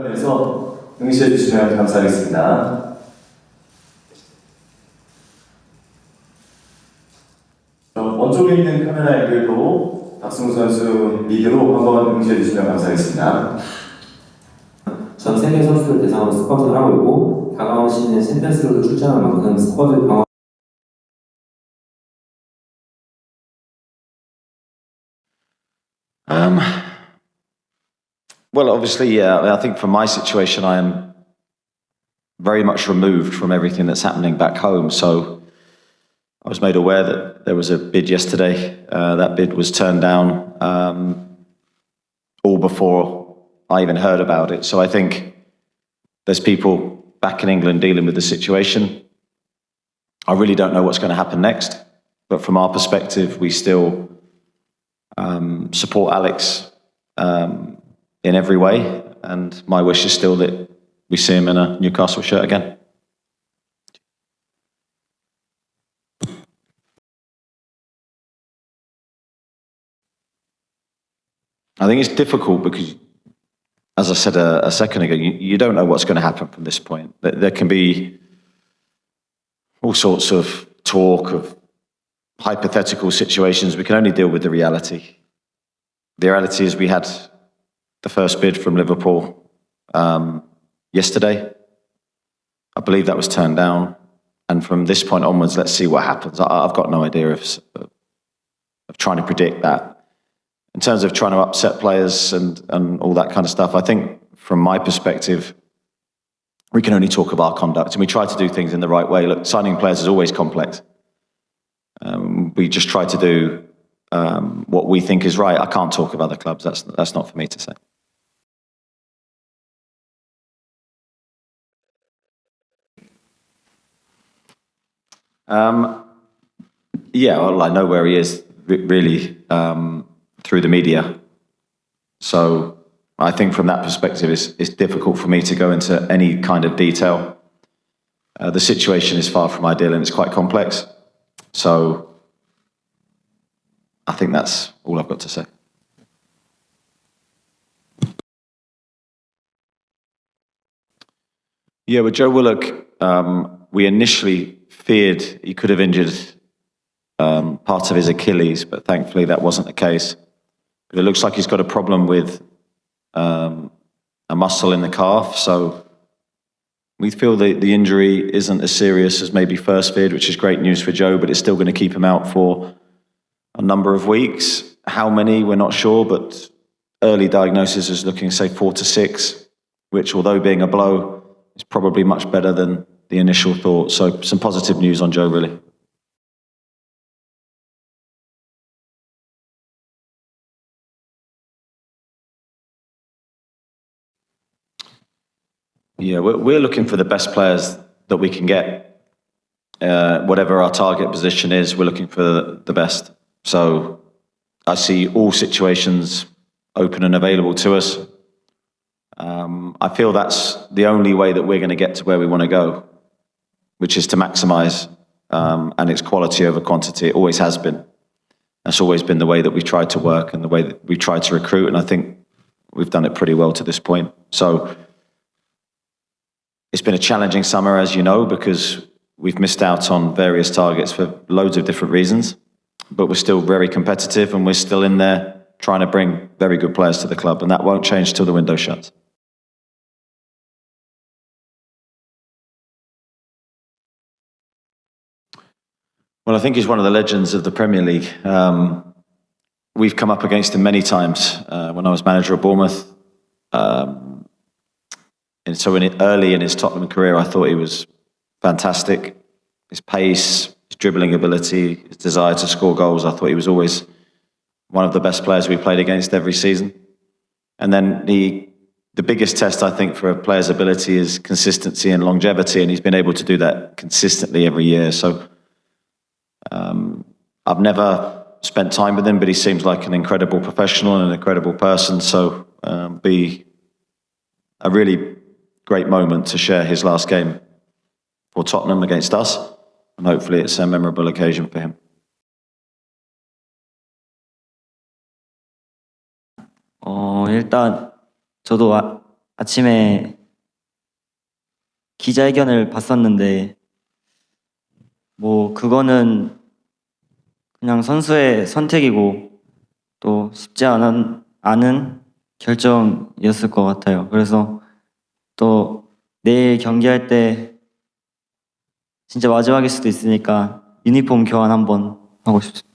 내서 응시해 주시면 감사하겠습니다. 원쪽에 있는 카메라 앵글로 박승우 선수 리드로 한번 응시해 주시면 감사하겠습니다. 전 세계 선수들 대상으로 스쿼트를 하고 있고 다가온 시즌에 챔피언스리그도 출전할 만큼 스쿼드 방어. Well, obviously, yeah. I think from my situation, I am very much removed from everything that's happening back home. So I was made aware that there was a bid yesterday. That bid was turned down all before I even heard about it. So I think there's people back in England dealing with the situation. I really don't know what's going to happen next. But from our perspective, we still support Alex in every way, and my wish is still that we see him in a Newcastle shirt again. I think it's difficult because, as I said a second ago, you don't know what's going to happen from this point. There can be all sorts of talk of hypothetical situations. We can only deal with the reality. The reality is we had the first bid from Liverpool yesterday. I believe that was turned down. And from this point onwards, let's see what happens. I've got no idea of trying to predict that. In terms of trying to upset players and all that kind of stuff, I think from my perspective, we can only talk of our conduct and we try to do things in the right way. Look, signing players is always complex. We just try to do what we think is right. I can't talk of other clubs. That's not for me to say. Yeah, well, I know where he is really through the media. So I think from that perspective, it's difficult for me to go into any kind of detail. The situation is far from ideal and it's quite complex. So I think that's all I've got to say. Yeah, with Joe Willock, we initially feared he could have injured part of his Achilles, but thankfully that wasn't the case. But it looks like he's got a problem with a muscle in the calf, so we feel that the injury isn't as serious as maybe first feared, which is great news for Joe, but it's still going to keep him out for a number of weeks. How many, we're not sure, but early diagnosis is looking, say, 4 to 6, which, although being a blow, is probably much better than the initial thought. So some positive news on Joe, really. Yeah, we're looking for the best players that we can get. Whatever our target position is, we're looking for the best. So I see all situations open and available to us. I feel that's the only way that we're going to get to where we want to go, which is to maximise, and it's quality over quantity. It always has been. That's always been the way that we've tried to work and the way that we've tried to recruit, and I think we've done it pretty well to this point. So it's been a challenging summer, as you know, because we've missed out on various targets for loads of different reasons, but we're still very competitive and we're still in there trying to bring very good players to the club, and that won't change till the window shuts. Well, I think he's one of the legends of the Premier League. We've come up against him many times when I was manager of Bournemouth. And so early in his Tottenham career, I thought he was fantastic. His pace, his dribbling ability, his desire to score goals, I thought he was always one of the best players we played against every season. And then the biggest test, I think, for a player's ability is consistency and longevity, and he's been able to do that consistently every year. So I've never spent time with him, but he seems like an incredible professional and an incredible person. So be a really great moment to share his last game for Tottenham against us, and hopefully it's a memorable occasion for him. 일단 저도 아침에 기자회견을 봤었는데 뭐 그거는 그냥 선수의 선택이고 또 쉽지 않은 결정이었을 것 같아요. 그래서 또 내일 경기할 때 진짜 마지막일 수도 있으니까 유니폼 교환 한번 하고 싶습니다.